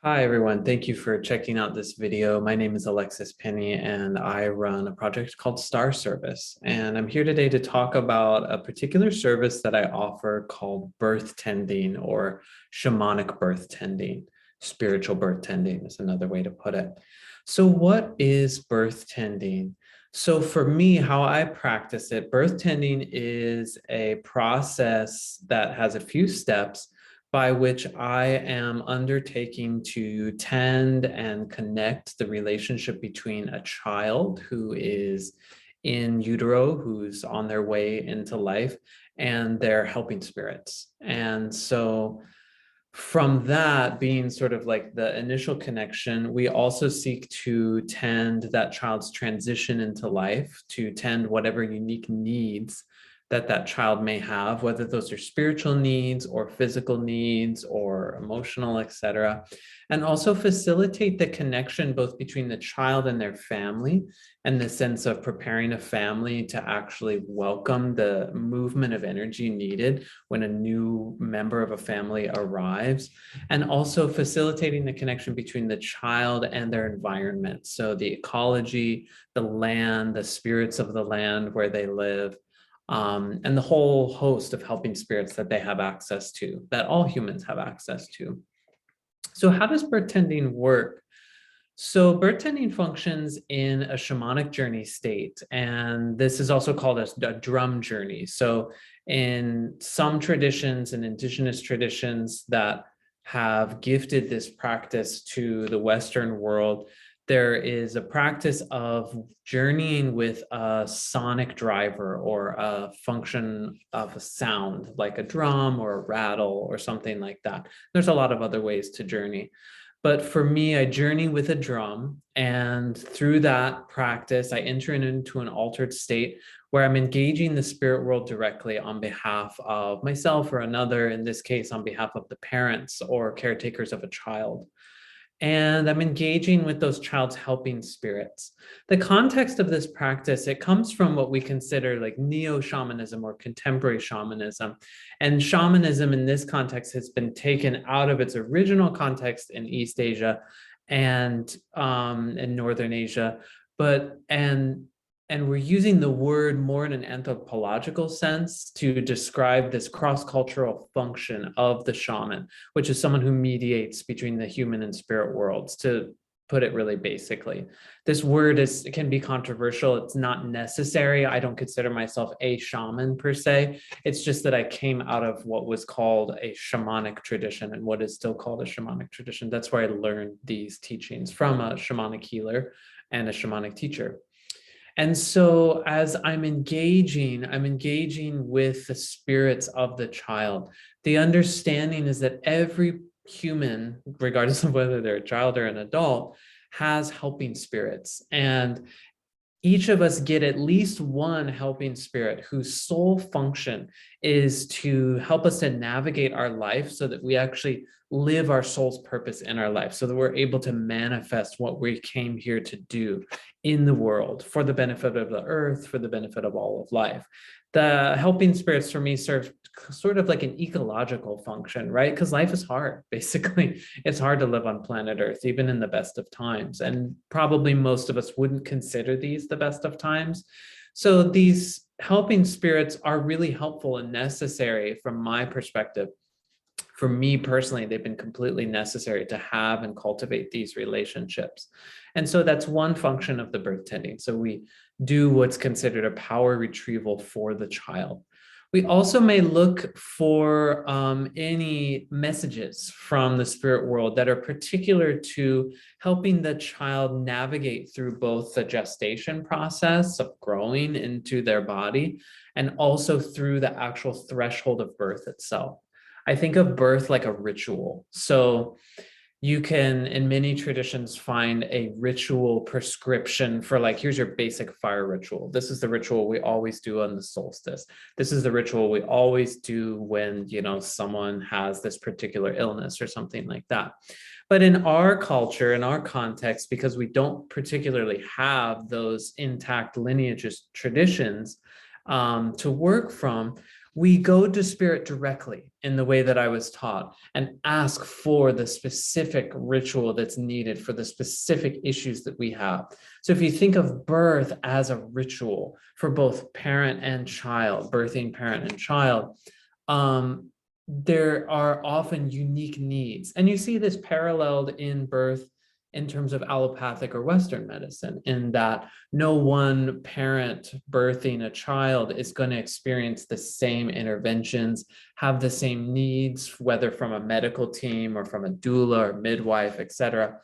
Hi, everyone. Thank you for checking out this video. My name is Alexis Penney, and I run a project called Star Service. And I'm here today to talk about a particular service that I offer called birth tending or shamanic birth tending. Spiritual birth tending is another way to put it. So what is birth tending? So for me, how I practice it, birth tending is a process that has a few steps by which I am undertaking to tend and connect the relationship between a child who is in utero, who's on their way into life, and their helping spirits. And so from that being sort of like the initial connection, we also seek to tend that child's transition into life, to tend whatever unique needs that child may have, whether those are spiritual needs or physical needs or emotional, etc. And also facilitate the connection both between the child and their family, and the sense of preparing a family to actually welcome the movement of energy needed when a new member of a family arrives, and also facilitating the connection between the child and their environment. So the ecology, the land, the spirits of the land where they live, and the whole host of helping spirits that they have access to, that all humans have access to. So how does birth tending work? So birth tending functions in a shamanic journey state, and this is also called a drum journey. So in some traditions and indigenous traditions that have gifted this practice to the Western world, there is a practice of journeying with a sonic driver or a function of a sound, like a drum or a rattle or something like that. There's a lot of other ways to journey. But for me, I journey with a drum, and through that practice, I enter into an altered state where I'm engaging the spirit world directly on behalf of myself or another, in this case, on behalf of the parents or caretakers of a child. And I'm engaging with those child's helping spirits. The context of this practice, it comes from what we consider like neo-shamanism or contemporary shamanism. And shamanism in this context has been taken out of its original context in East Asia and in Northern Asia, and we're using the word more in an anthropological sense to describe this cross-cultural function of the shaman, which is someone who mediates between the human and spirit worlds, to put it really basically. This word can be controversial. It's not necessary. I don't consider myself a shaman per se. It's just that I came out of what was called a shamanic tradition and what is still called a shamanic tradition. That's where I learned these teachings from a shamanic healer and a shamanic teacher. And so as I'm engaging with the spirits of the child. The understanding is that every human, regardless of whether they're a child or an adult, has helping spirits. And each of us get at least one helping spirit whose sole function is to help us to navigate our life so that we actually live our soul's purpose in our life, so that we're able to manifest what we came here to do in the world for the benefit of the earth, for the benefit of all of life. The helping spirits for me serve sort of like an ecological function, right? Because life is hard, basically. It's hard to live on planet Earth, even in the best of times. And probably most of us wouldn't consider these the best of times. So these helping spirits are really helpful and necessary from my perspective. For me personally, they've been completely necessary to have and cultivate these relationships. And so that's one function of the birth tending. So we do what's considered a power retrieval for the child. We also may look for any messages from the spirit world that are particular to helping the child navigate through both the gestation process of growing into their body and also through the actual threshold of birth itself. I think of birth like a ritual. So you can, in many traditions, find a ritual prescription for, like, here's your basic fire ritual. This is the ritual we always do on the solstice. This is the ritual we always do when, someone has this particular illness or something like that. But in our culture, in our context, because we don't particularly have those intact lineages, traditions to work from, we go to spirit directly in the way that I was taught and ask for the specific ritual that's needed for the specific issues that we have. So if you think of birth as a ritual for both parent and child, birthing parent and child, there are often unique needs. And you see this paralleled in birth in terms of allopathic or Western medicine, in that no one parent birthing a child is going to experience the same interventions, have the same needs, whether from a medical team or from a doula or midwife, etc.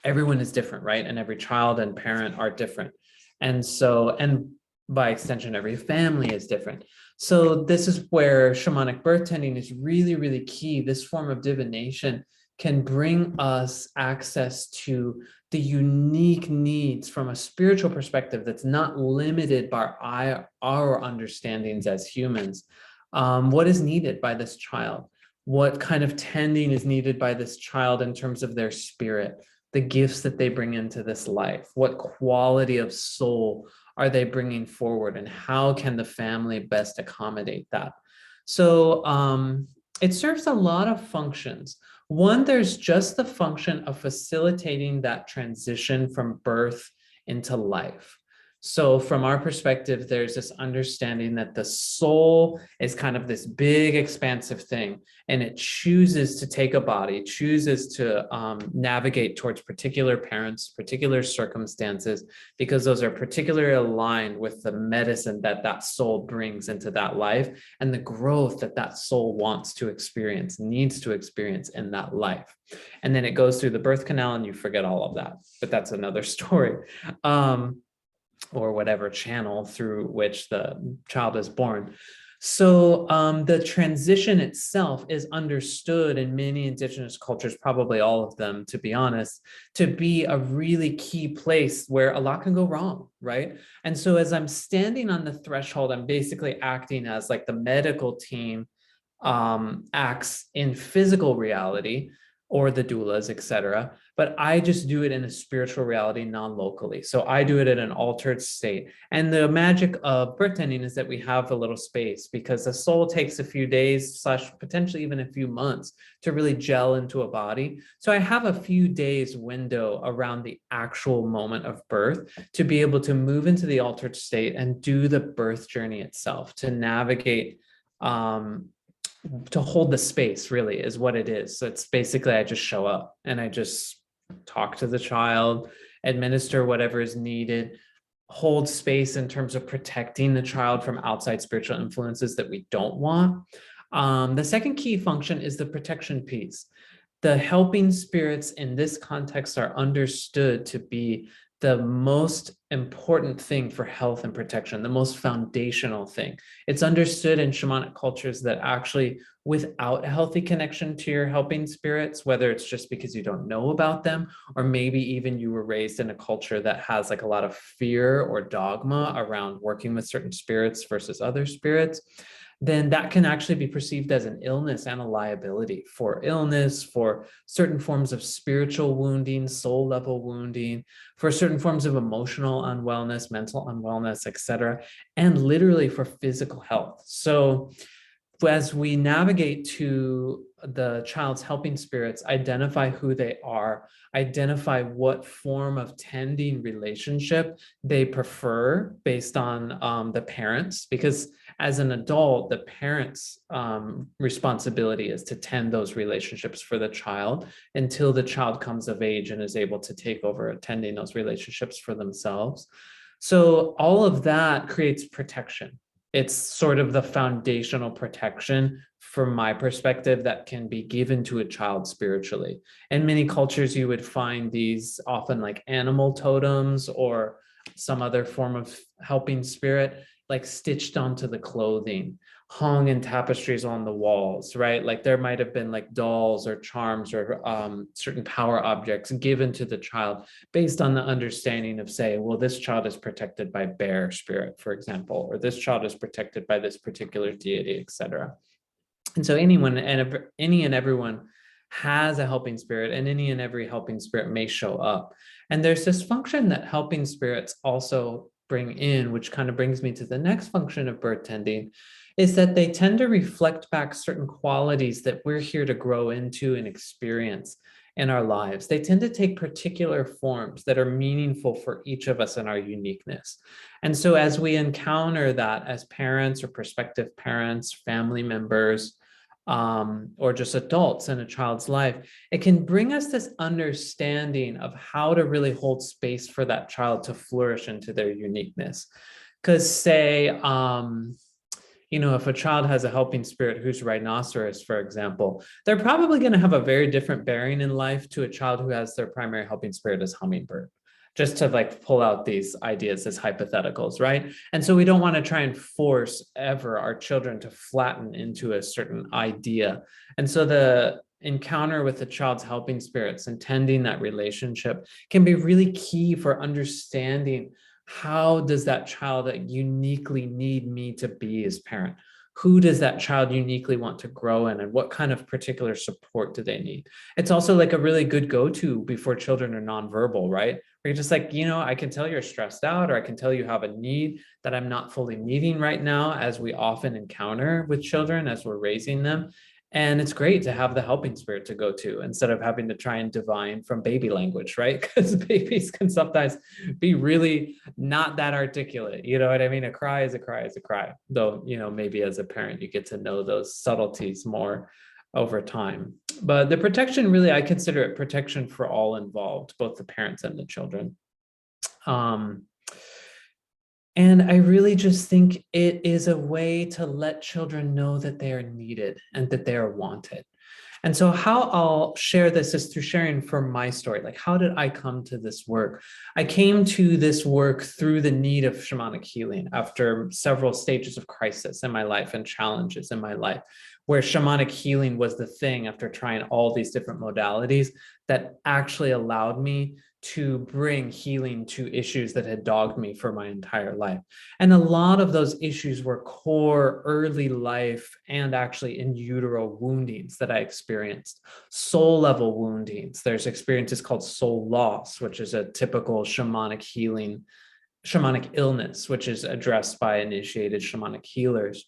Everyone is different, right? And every child and parent are different. And so, and by extension, every family is different. So this is where shamanic birth tending is really, really key. This form of divination can bring us access to the unique needs from a spiritual perspective that's not limited by our understandings as humans. What is needed by this child? What kind of tending is needed by this child in terms of their spirit, the gifts that they bring into this life? What quality of soul are they bringing forward, and how can the family best accommodate that? So it serves a lot of functions. One, there's just the function of facilitating that transition from birth into life. So from our perspective, there's this understanding that the soul is kind of this big expansive thing, and it chooses to take a body, chooses to navigate towards particular parents, particular circumstances, because those are particularly aligned with the medicine that that soul brings into that life and the growth that that soul wants to experience, needs to experience in that life. And then it goes through the birth canal and you forget all of that, but that's another story. Or whatever channel through which the child is born. So the transition itself is understood in many indigenous cultures, probably all of them, to be honest, to be a really key place where a lot can go wrong, right? And so as I'm standing on the threshold, I'm basically acting as like the medical team acts in physical reality, or the doulas, etc. But I just do it in a spiritual reality, non-locally. So I do it in an altered state. And the magic of birth tending is that we have a little space, because the soul takes a few days / potentially even a few months to really gel into a body. So I have a few days window around the actual moment of birth to be able to move into the altered state and do the birth journey itself, to navigate to hold the space, really is what it is. So it's basically, I just show up and I just talk to the child, administer whatever is needed, hold space in terms of protecting the child from outside spiritual influences that we don't want. The second key function is the protection piece. The helping spirits in this context are understood to be the most important thing for health and protection, the most foundational thing. It's understood in shamanic cultures that actually, without a healthy connection to your helping spirits, whether it's just because you don't know about them, or maybe even you were raised in a culture that has like a lot of fear or dogma around working with certain spirits versus other spirits, then that can actually be perceived as an illness and a liability for illness, for certain forms of spiritual wounding, soul level wounding, for certain forms of emotional unwellness, mental unwellness, etc., and literally for physical health. So as we navigate to the child's helping spirits, identify who they are, identify what form of tending relationship they prefer based on the parents, because as an adult, the parents' responsibility is to tend those relationships for the child until the child comes of age and is able to take over attending those relationships for themselves. So all of that creates protection. It's sort of the foundational protection from my perspective that can be given to a child spiritually. In many cultures, you would find these often like animal totems or some other form of helping spirit, like stitched onto the clothing, hung in tapestries on the walls, right? Like there might have been like dolls or charms or certain power objects given to the child based on the understanding of, say, well, this child is protected by bear spirit, for example, or this child is protected by this particular deity, etc. And so any and everyone has a helping spirit, and any and every helping spirit may show up. And there's this function that helping spirits also bring in, which kind of brings me to the next function of birth tending, is that they tend to reflect back certain qualities that we're here to grow into and experience in our lives. They tend to take particular forms that are meaningful for each of us in our uniqueness. And so as we encounter that as parents or prospective parents, family members, or just adults in a child's life, it can bring us this understanding of how to really hold space for that child to flourish into their uniqueness. Because say, if a child has a helping spirit who's rhinoceros, for example, they're probably going to have a very different bearing in life to a child who has their primary helping spirit as hummingbird, just to like pull out these ideas as hypotheticals, right? And so we don't want to try and force ever our children to flatten into a certain idea. And so the encounter with the child's helping spirits and tending that relationship can be really key for understanding how does that child uniquely need me to be as parent? Who does that child uniquely want to grow in, and what kind of particular support do they need? It's also like a really good go-to before children are nonverbal, right? Where you're just like, I can tell you're stressed out, or I can tell you have a need that I'm not fully meeting right now, as we often encounter with children as we're raising them. And it's great to have the helping spirit to go to instead of having to try and divine from baby language, right? Because babies can sometimes be really not that articulate. You know what I mean? A cry is a cry is a cry. Though, maybe as a parent, you get to know those subtleties more over time. But the protection, really, I consider it protection for all involved, both the parents and the children. And I really just think it is a way to let children know that they are needed and that they are wanted. And so how I'll share this is through sharing from my story. Like, how did I come to this work? I came to this work through the need of shamanic healing after several stages of crisis in my life and challenges in my life, where shamanic healing was the thing after trying all these different modalities that actually allowed me to bring healing to issues that had dogged me for my entire life. And a lot of those issues were core early life and actually in utero woundings that I experienced, soul level woundings. There's experiences called soul loss, which is a typical shamanic healing, shamanic illness, which is addressed by initiated shamanic healers.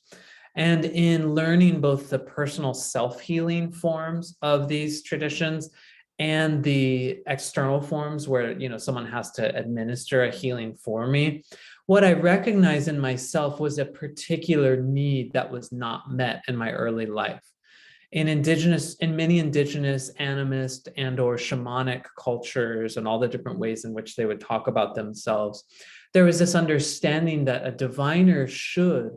And in learning both the personal self-healing forms of these traditions and the external forms where, someone has to administer a healing for me, what I recognized in myself was a particular need that was not met in my early life. In many indigenous, animist, and or shamanic cultures and all the different ways in which they would talk about themselves, there was this understanding that a diviner should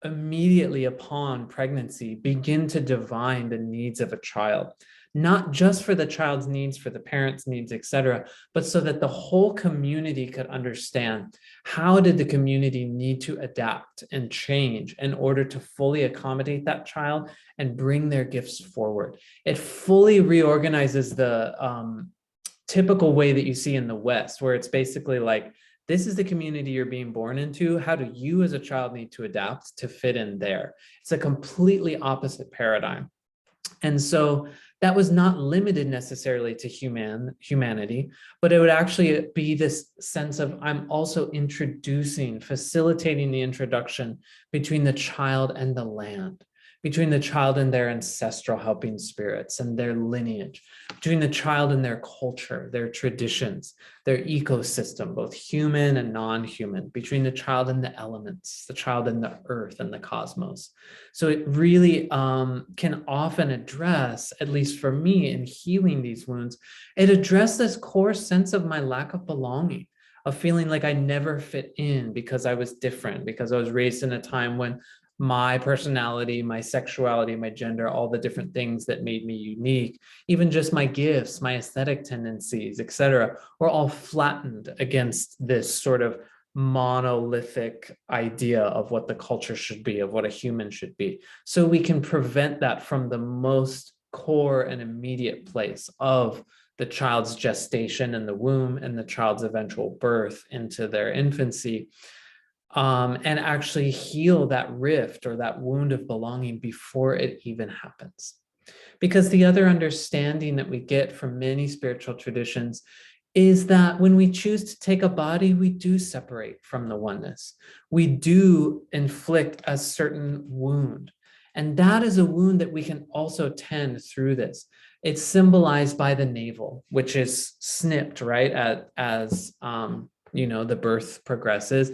immediately upon pregnancy begin to divine the needs of a child, not just for the child's needs, for the parents' needs, etc., but so that the whole community could understand how did the community need to adapt and change in order to fully accommodate that child and bring their gifts forward. It fully reorganizes the typical way that you see in the West, where it's basically like, this is the community you're being born into. How do you as a child need to adapt to fit in there? It's a completely opposite paradigm. And so that was not limited necessarily to humanity, but it would actually be this sense of, I'm also facilitating the introduction between the child and the land, between the child and their ancestral helping spirits and their lineage, between the child and their culture, their traditions, their ecosystem, both human and non-human, between the child and the elements, the child and the earth and the cosmos. So it really can often address, at least for me in healing these wounds, it addressed this core sense of my lack of belonging, of feeling like I never fit in because I was different, because I was raised in a time when my personality, my sexuality, my gender, all the different things that made me unique, even just my gifts, my aesthetic tendencies, etc., were all flattened against this sort of monolithic idea of what the culture should be, of what a human should be. So we can prevent that from the most core and immediate place of the child's gestation in the womb and the child's eventual birth into their infancy. And actually heal that rift or that wound of belonging before it even happens. Because the other understanding that we get from many spiritual traditions is that when we choose to take a body, we do separate from the oneness. We do inflict a certain wound. And that is a wound that we can also tend through this. It's symbolized by the navel, which is snipped, right, as the birth progresses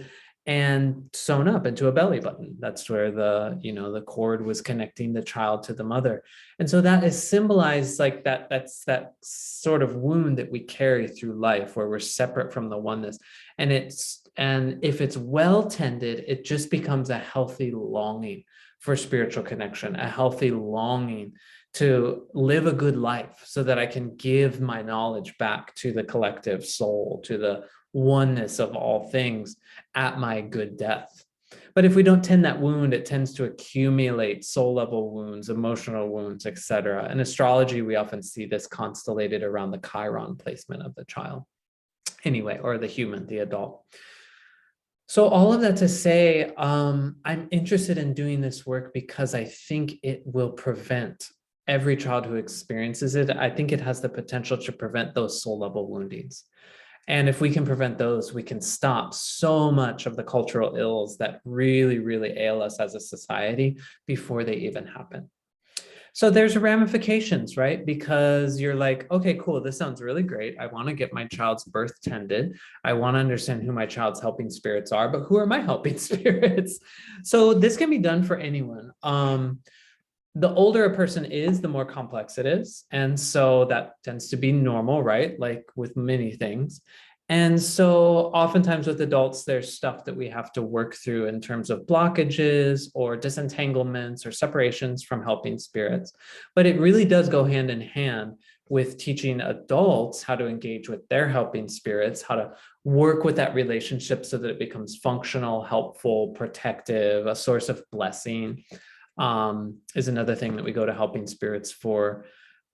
and sewn up into a belly button. That's where the cord was connecting the child to the mother. And so that is symbolized like that. That's that sort of wound that we carry through life where we're separate from the oneness. And if it's well tended, it just becomes a healthy longing for spiritual connection, a healthy longing to live a good life so that I can give my knowledge back to the collective soul, to the oneness of all things at my good death. But if we don't tend that wound, it tends to accumulate soul level wounds, emotional wounds, etc. In astrology, we often see this constellated around the Chiron placement of the child. Anyway, or the human, the adult. So all of that to say, I'm interested in doing this work because I think it will prevent every child who experiences it. I think it has the potential to prevent those soul level woundings. And if we can prevent those, we can stop so much of the cultural ills that really, really ail us as a society before they even happen. So there's ramifications, right? Because you're like, okay, cool, this sounds really great. I want to get my child's birth tended. I want to understand who my child's helping spirits are, but who are my helping spirits? So this can be done for anyone. The older a person is, the more complex it is. And so that tends to be normal, right? Like with many things. And so oftentimes with adults, there's stuff that we have to work through in terms of blockages or disentanglements or separations from helping spirits. But it really does go hand in hand with teaching adults how to engage with their helping spirits, how to work with that relationship so that it becomes functional, helpful, protective, a source of blessing. Is another thing that we go to helping spirits for.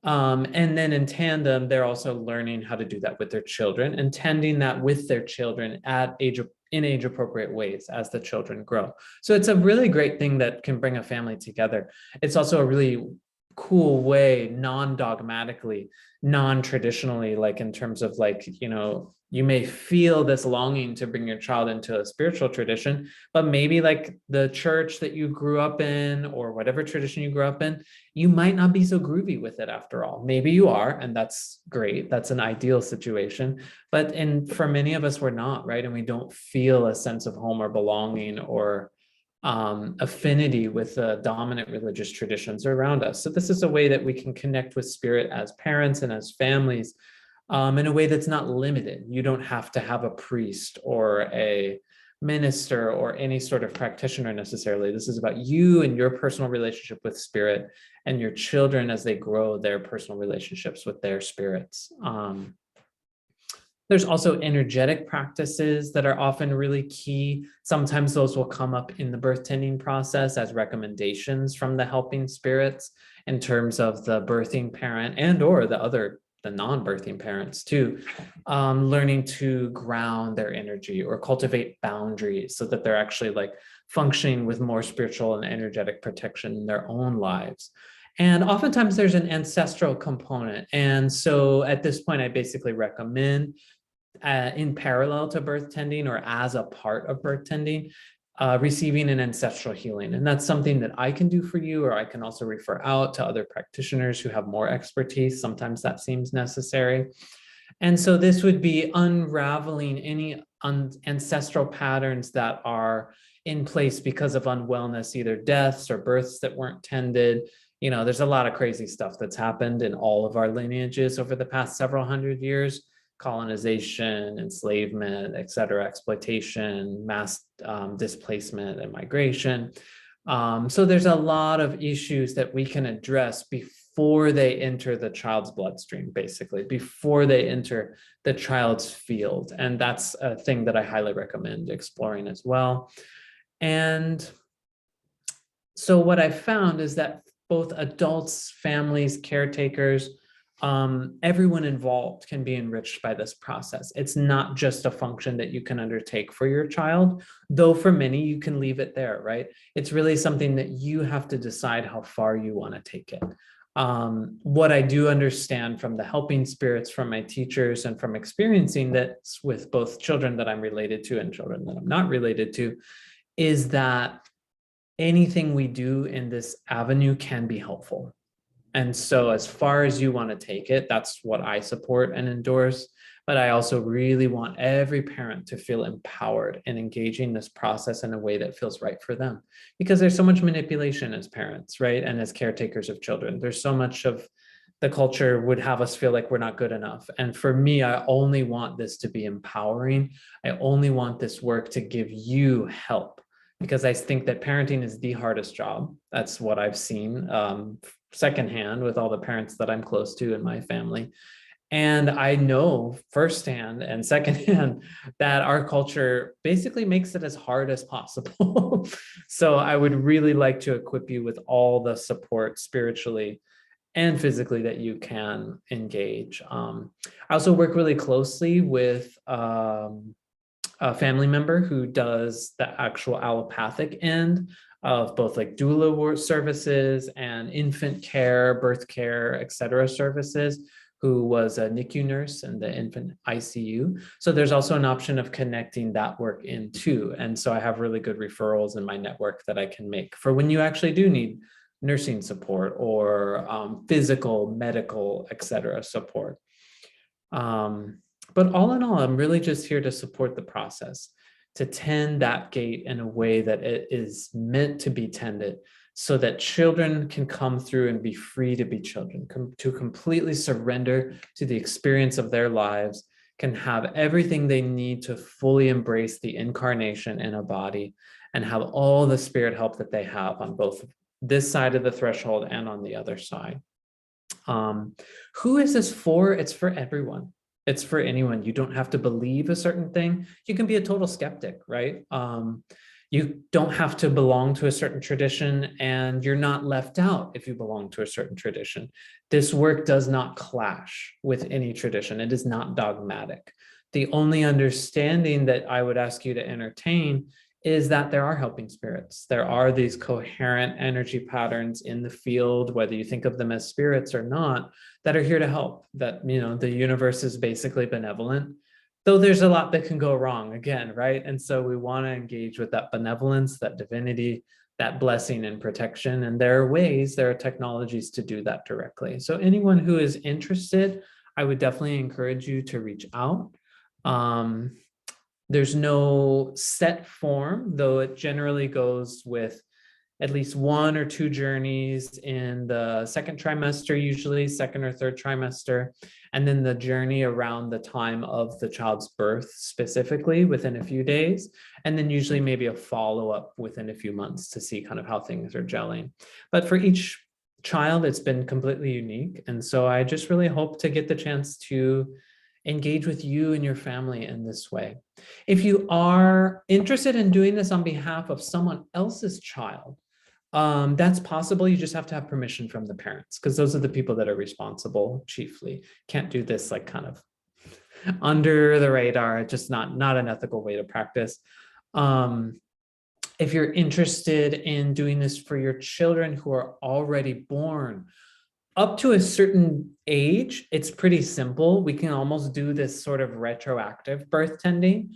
And then in tandem, they're also learning how to do that with their children and tending that with their children in age appropriate ways as the children grow. So it's a really great thing that can bring a family together. It's also a really cool way, non-dogmatically, non-traditionally, like in terms of like, you may feel this longing to bring your child into a spiritual tradition, but maybe like the church that you grew up in or whatever tradition you grew up in, you might not be so groovy with it after all. Maybe you are, and that's great. That's an ideal situation. But for many of us, we're not, right? And we don't feel a sense of home or belonging or affinity with the dominant religious traditions around us. So this is a way that we can connect with spirit as parents and as families in a way that's not limited. You don't have to have a priest or a minister or any sort of practitioner necessarily. This is about you and your personal relationship with spirit and your children as they grow their personal relationships with their spirits. There's also energetic practices that are often really key. Sometimes those will come up in the birth tending process as recommendations from the helping spirits in terms of the birthing parent and or the non-birthing parents too, learning to ground their energy or cultivate boundaries so that they're actually like functioning with more spiritual and energetic protection in their own lives. And oftentimes there's an ancestral component. And so at this point, I basically recommend in parallel to birth tending or as a part of birth tending, receiving an ancestral healing. And that's something that I can do for you, or I can also refer out to other practitioners who have more expertise. Sometimes that seems necessary. And so this would be unraveling any ancestral patterns that are in place because of unwellness, either deaths or births that weren't tended. There's a lot of crazy stuff that's happened in all of our lineages over the past several hundred years. Colonization, enslavement, et cetera, exploitation, mass displacement and migration. So there's a lot of issues that we can address before they enter the child's bloodstream, basically, before they enter the child's field. And that's a thing that I highly recommend exploring as well. And so what I found is that both adults, families, caretakers, everyone involved can be enriched by this process. It's not just a function that you can undertake for your child, though for many you can leave it there, right? It's really something that you have to decide how far you want to take it. What I do understand from the helping spirits, from my teachers, and from experiencing this with both children that I'm related to and children that I'm not related to, is that anything we do in this avenue can be helpful. And so as far as you want to take it, that's what I support and endorse. But I also really want every parent to feel empowered in engaging this process in a way that feels right for them. Because there's so much manipulation as parents, right? And as caretakers of children, there's so much of the culture would have us feel like we're not good enough. And for me, I only want this to be empowering. I only want this work to give you help, because I think that parenting is the hardest job. That's what I've seen secondhand with all the parents that I'm close to in my family. And I know firsthand and secondhand that our culture basically makes it as hard as possible. So I would really like to equip you with all the support spiritually and physically that you can engage. I also work really closely with a family member who does the actual allopathic end of both like doula services and infant care, birth care, et cetera services, who was a NICU nurse in the infant ICU. So there's also an option of connecting that work in too. And so I have really good referrals in my network that I can make for when you actually do need nursing support or physical, medical, et cetera support. But all in all, I'm really just here to support the process, to tend that gate in a way that it is meant to be tended, so that children can come through and be free to be children, to completely surrender to the experience of their lives, can have everything they need to fully embrace the incarnation in a body, and have all the spirit help that they have on both this side of the threshold and on the other side. Who is this for? It's for everyone. It's for anyone. You don't have to believe a certain thing. You can be a total skeptic, right? You don't have to belong to a certain tradition, and you're not left out if you belong to a certain tradition. This work does not clash with any tradition. It is not dogmatic. The only understanding that I would ask you to entertain is that there are helping spirits. There are these coherent energy patterns in the field, whether you think of them as spirits or not, that are here to help, that, you know, the universe is basically benevolent, though there's a lot that can go wrong again, right? And so we want to engage with that benevolence, that divinity, that blessing and protection. And there are ways, there are technologies to do that directly. So anyone who is interested, I would definitely encourage you to reach out. There's no set form, though it generally goes with at least 1 or 2 journeys in the second trimester, usually second or third trimester, and then the journey around the time of the child's birth, specifically within a few days, and then usually maybe a follow-up within a few months to see kind of how things are gelling. But for each child, it's been completely unique. And so I just really hope to get the chance to engage with you and your family in this way. If you are interested in doing this on behalf of someone else's child, that's possible. You just have to have permission from the parents, because those are the people that are responsible chiefly. Can't do this like kind of under the radar, just not an ethical way to practice. If you're interested in doing this for your children who are already born, up to a certain age, it's pretty simple. We can almost do this sort of retroactive birth tending.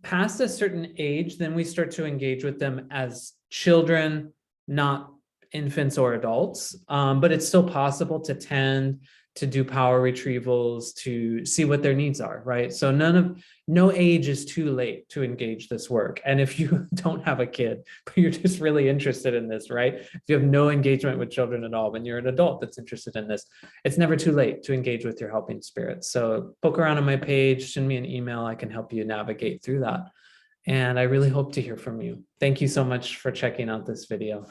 Past a certain age, then we start to engage with them as children, not infants or adults, but it's still possible to tend, to do power retrievals, to see what their needs are, right? So no age is too late to engage this work. And if you don't have a kid, but you're just really interested in this, right? If you have no engagement with children at all, when you're an adult that's interested in this, it's never too late to engage with your helping spirits. So poke around on my page, send me an email, I can help you navigate through that. And I really hope to hear from you. Thank you so much for checking out this video.